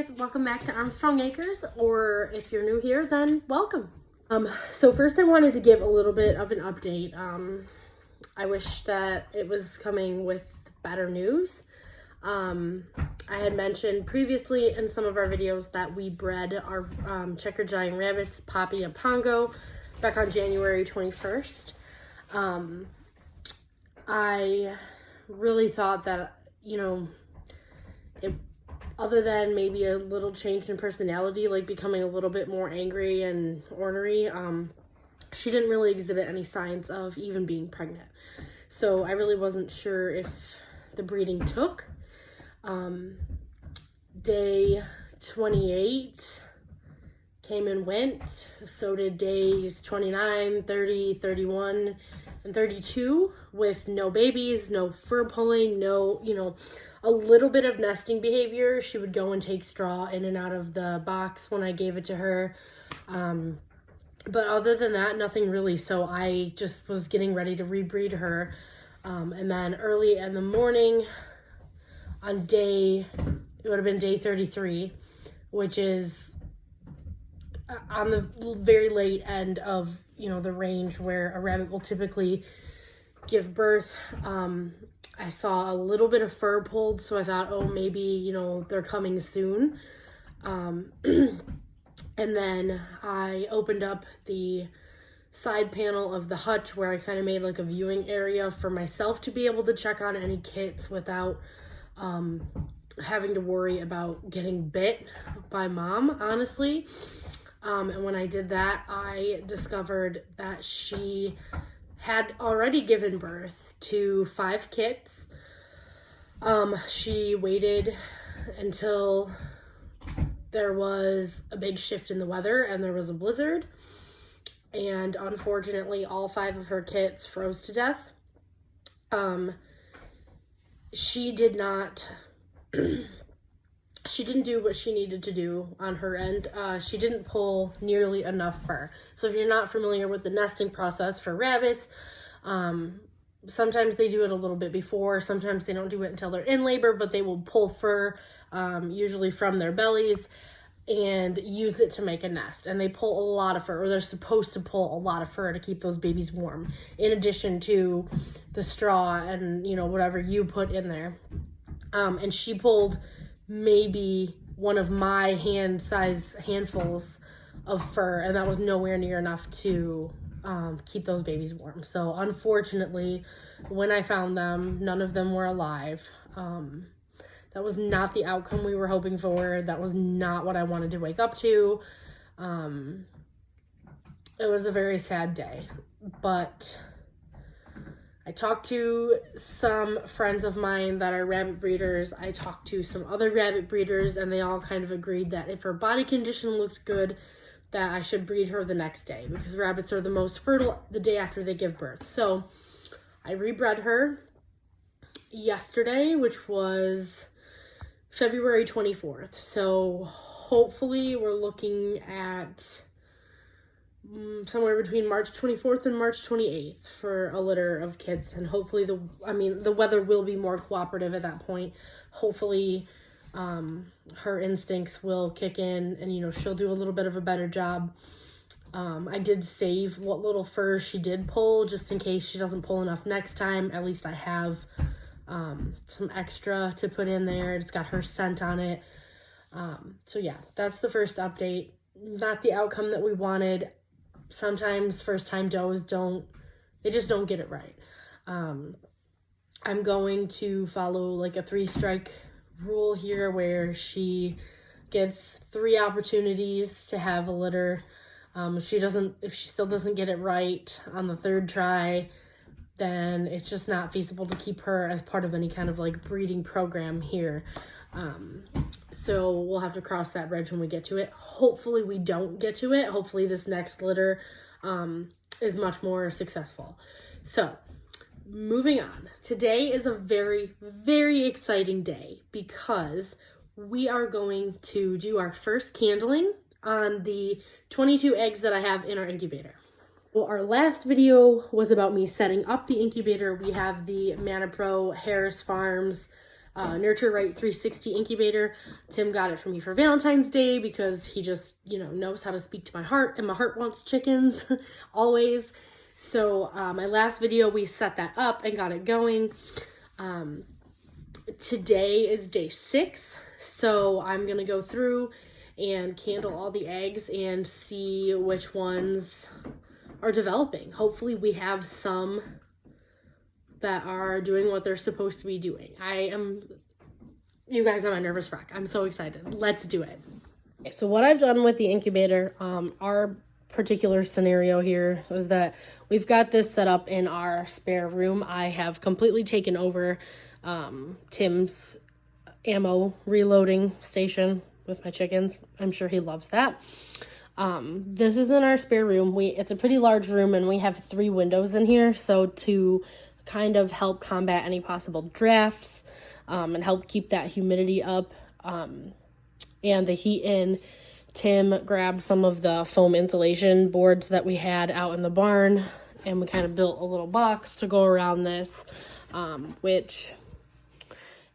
guys, welcome back to Armstrong Acres, or if you're new here, then welcome. So first I wanted to give a little bit of an update. I wish that it was coming with better news. I had mentioned previously in some of our videos that we bred our checkered giant rabbits, Poppy and Pongo, back on January 21st. I really thought that, other than maybe a little change in personality, like becoming a little bit more angry and ornery, she didn't really exhibit any signs of even being pregnant. So I really wasn't sure if the breeding took. Day 28 came and went. So did days 29, 30, 31, and 32 with no babies, no fur pulling, no, a little bit of nesting behavior. She would go and take straw in and out of the box when I gave it to her. But other than that, nothing really. So I just was getting ready to rebreed her. And then early in the morning on it would have been day 33, which is on the very late end of, the range where a rabbit will typically give birth. I saw a little bit of fur pulled, so I thought, oh, maybe, they're coming soon. And then I opened up the side panel of the hutch where I kind of made like a viewing area for myself to be able to check on any kits without having to worry about getting bit by mom, honestly. And when I did that, I discovered that she had already given birth to 5 kits. She waited until there was a big shift in the weather and there was a blizzard. And unfortunately, all 5 of her kits froze to death. She didn't do what she needed to do on her end. She didn't pull nearly enough fur. So if you're not familiar with the nesting process for rabbits, sometimes they do it a little bit before. Sometimes they don't do it until they're in labor, but they will pull fur, usually from their bellies, and use it to make a nest. And they pull a lot of fur, or they're supposed to pull a lot of fur to keep those babies warm, in addition to the straw and, whatever you put in there. And she pulled maybe one of my hand-size handfuls of fur, and that was nowhere near enough to keep those babies warm. So unfortunately, when I found them, none of them were alive. That was not the outcome we were hoping for. That was not what I wanted to wake up to. It was a very sad day, but I talked to some friends of mine that are rabbit breeders. I talked to some other rabbit breeders, and they all kind of agreed that if her body condition looked good, that I should breed her the next day, because rabbits are the most fertile the day after they give birth. So I rebred her yesterday, which was February 24th. So hopefully we're looking at somewhere between March 24th and March 28th for a litter of kits, and hopefully the weather will be more cooperative at that point. Hopefully her instincts will kick in, and she'll do a little bit of a better job. I did save what little fur she did pull, just in case she doesn't pull enough next time. At least I have some extra to put in there. It's got her scent on it. So yeah, that's the first update. Not the outcome that we wanted. Sometimes first-time does just don't get it right. I'm going to follow like a 3-strike rule here, where she gets 3 opportunities to have a litter. If she still doesn't get it right on the 3rd try, then it's just not feasible to keep her as part of any kind of like breeding program here. So we'll have to cross that bridge when we get to it. Hopefully we don't get to it. Hopefully this next litter is much more successful. So moving on. Today is a very, very exciting day, because we are going to do our first candling on the 22 eggs that I have in our incubator. Well, our last video was about me setting up the incubator. We have the Manipro Harris Farms Nurture Right 360 incubator. Tim got it for me for Valentine's Day because he just, knows how to speak to my heart, and my heart wants chickens always. So my last video, we set that up and got it going. Today is day 6, so I'm gonna go through and candle all the eggs and see which ones are developing. Hopefully we have some that are doing what they're supposed to be doing. You guys, I'm a nervous wreck. I'm so excited. Let's do it. Okay, so what I've done with the incubator, our particular scenario here is that we've got this set up in our spare room. I have completely taken over Tim's ammo reloading station with my chickens. I'm sure he loves that. This is in our spare room. It's a pretty large room, and we have 3 windows in here, so to kind of help combat any possible drafts and help keep that humidity up and the heat in, Tim grabbed some of the foam insulation boards that we had out in the barn, and we kind of built a little box to go around this, which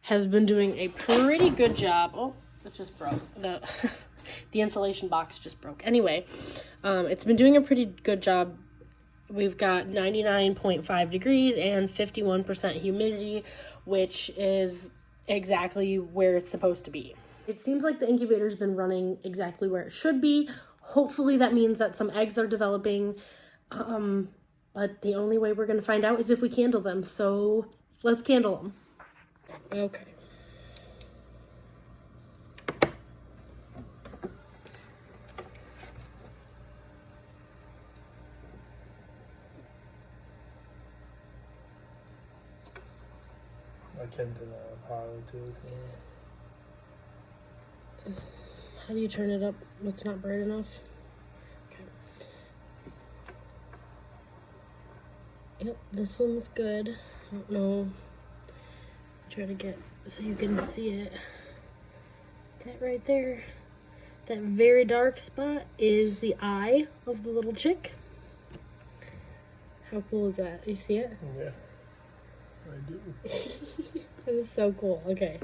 has been doing a pretty good job. Oh, it just broke. The insulation box just broke. Anyway, it's been doing a pretty good job. We've got 99.5 degrees and 51% humidity, which is exactly where it's supposed to be. It seems like the incubator's been running exactly where it should be. Hopefully that means that some eggs are developing. But the only way we're going to find out is if we candle them. So let's candle them. Okay. I can do that power too. How do you turn it up? It's not bright enough. Okay. Yep, this one's good. I don't know. Try to get so you can see it. That right there, that very dark spot is the eye of the little chick. How cool is that? You see it? Yeah, I do. That is so cool. Okay,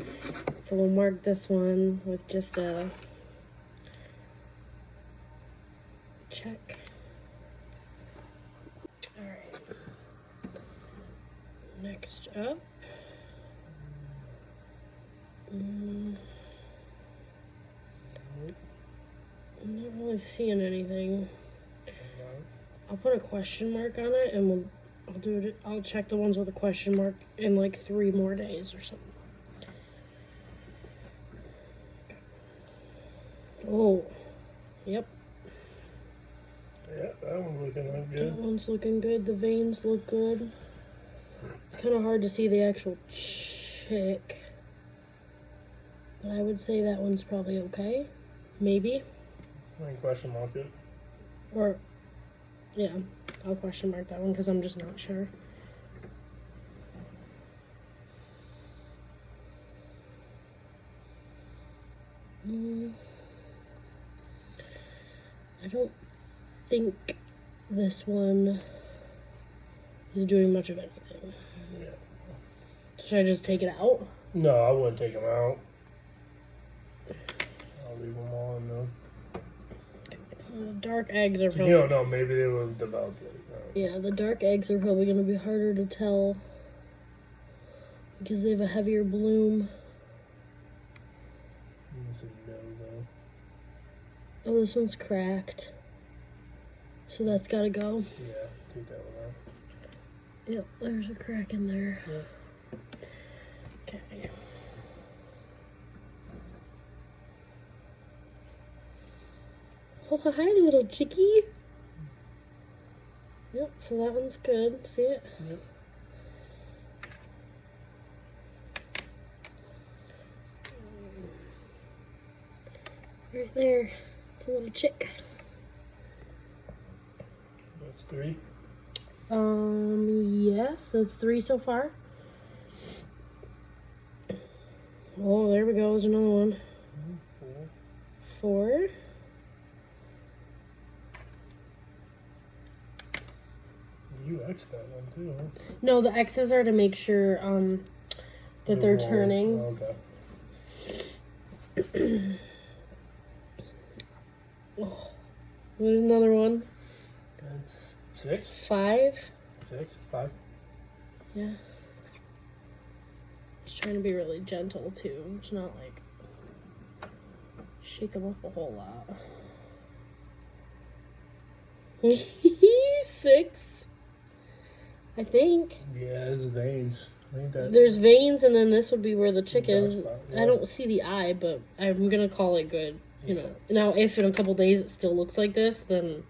so we'll mark this one with just a check. All right. Next up. I'm not really seeing anything. I'll put a question mark on it, and I'll do it. I'll check the ones with a question mark in like 3 more days or something. Oh, yep. Yeah, that one's looking good. That one's looking good. The veins look good. It's kind of hard to see the actual chick. But I would say that one's probably okay. Maybe. I can question mark it. Or, yeah, I'll question mark that one because I'm just not sure. I don't think this one is doing much of anything. Yeah. Should I just take it out? No, I wouldn't take them out. I'll leave them all in there. Dark eggs are probably... You don't know, maybe they will develop like that. Yeah, the dark eggs are probably going to be harder to tell because they have a heavier bloom. No, though. Oh, this one's cracked. So that's got to go. Yeah, take that one out. Yep, there's a crack in there. Yeah. Okay. Oh, hi, little chickie. Yep, so that one's good. See it? Yep. Right there. It's a little chick. That's 3. Yes, that's 3 so far. Oh, there we go. There's another one. 4. You X'd that one too, huh? No, the X's are to make sure that they're turning. Oh, okay. Oh, there's another one. That's 6. 5. 6, 5. Yeah. Just trying to be really gentle too. It's not like shake them up a whole lot. 6. I think. Yeah, there's veins. I think that. There's veins, and then this would be where the chick is. Spot, yeah. I don't see the eye, but I'm gonna call it good. You know. Now, if in a couple days it still looks like this, then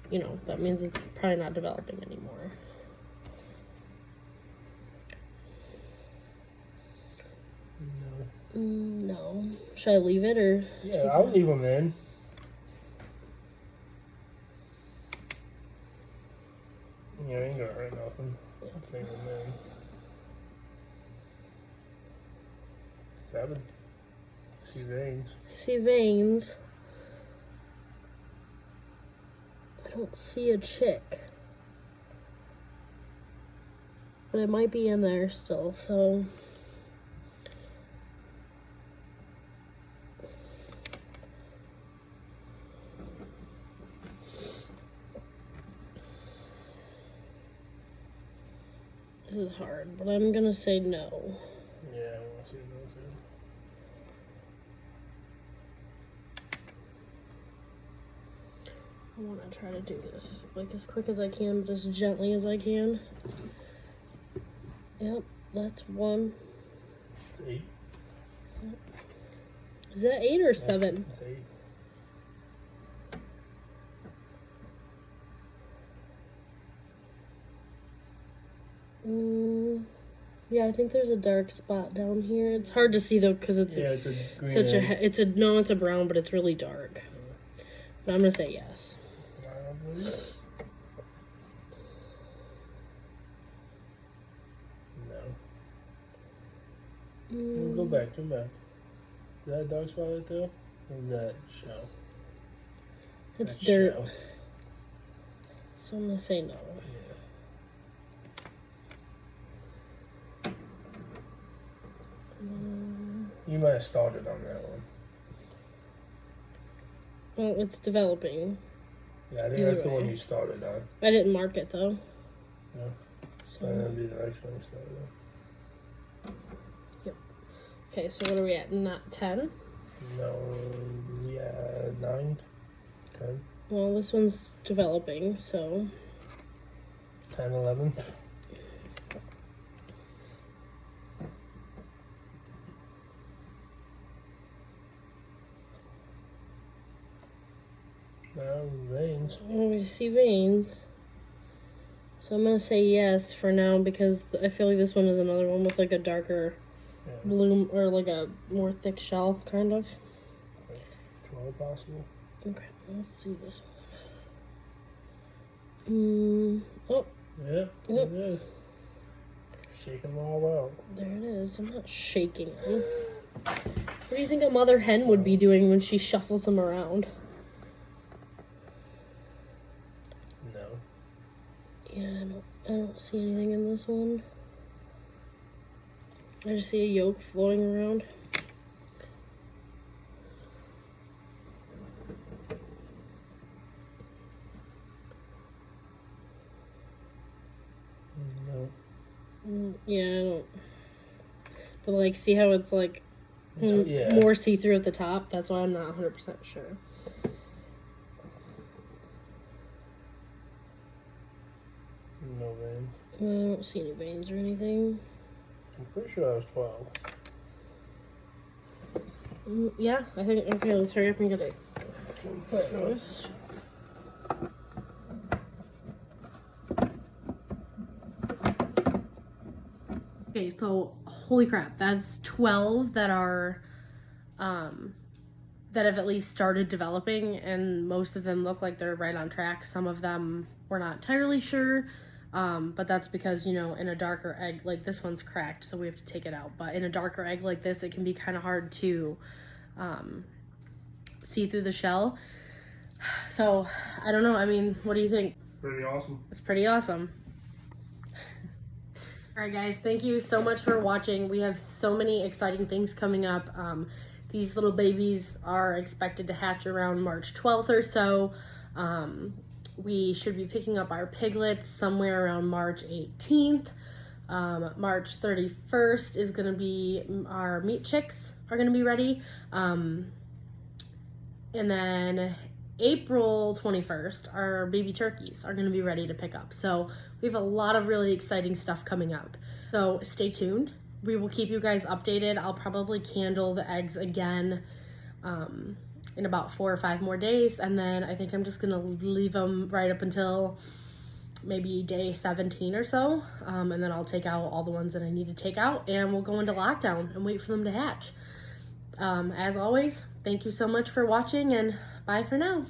you know that means it's probably not developing anymore. No. Should I leave it or? Yeah, I'll leave them in. Yeah, ain't gonna hurt nothing. I'll leave them in. 7. See veins. I see veins. I don't see a chick. But it might be in there still, so. This is hard, but I'm gonna say no. Yeah, I want to see those too. I want to try to do this like as quick as I can, but as gently as I can. Yep, that's 1. It's 8. Yep. Is that 8 or 7? It's 8. Yeah, I think there's a dark spot down here. It's hard to see though because it's It's a green such egg. it's a brown, but it's really dark. But I'm gonna say yes. No. Go back. Is that a dark spot right there? Or is that shell? It's That's dirt. shell. So I'm gonna say no. Yeah. You might have started on that one. Well, it's developing. Yeah, I think Either that's the one way. you started on. I didn't mark it though. Yeah. So And that'll be the next one you started on. okay, so what are we at? Not 10? No, yeah, 9, 10, Well, this one's developing, so 10, 11. Veins. we see veins. So I'm gonna say yes for now because I feel like this one is another one with like a darker Yeah. bloom or like a more thick shell, kind of. 12 possible. Okay, let's see this one. Oh, Yeah, Yep. it is. Shake them all out. there it is. I'm not shaking them. What do you think a mother hen would be doing when she shuffles them around? No. Yeah, I don't see anything in this one. I just see a yolk floating around. No. Yeah, I don't. But like, see how it's like Yeah. more see-through at the top? That's why I'm not 100% sure. No veins. I don't see any veins or anything. I'm pretty sure I was 12. Yeah, I think. Okay, let's hurry up and get it. Nice. Okay, so holy crap, that's 12 that are that have at least started developing, and most of them look like they're right on track. Some of them we're not entirely sure, but that's because, you know, in a darker egg, like this one's cracked, so we have to take it out. But in a darker egg like this, it can be kind of hard to see through the shell. So I don't know. I mean, what do you think? Pretty awesome. It's pretty awesome. All right, guys, thank you so much for watching. We have so many exciting things coming up. These little babies are expected to hatch around March 12th or so. We should be picking up our piglets somewhere around March 18th. March 31st is going to be our meat chicks are going to be ready. And then April 21st, our baby turkeys are going to be ready to pick up. So we have a lot of really exciting stuff coming up. So stay tuned. We will keep you guys updated. I'll probably candle the eggs again in about 4 or 5 more days. And then I think I'm just going to leave them right up until maybe day 17 or so. And then I'll take out all the ones that I need to take out. And we'll go into lockdown and wait for them to hatch. As always, thank you so much for watching, and bye for now.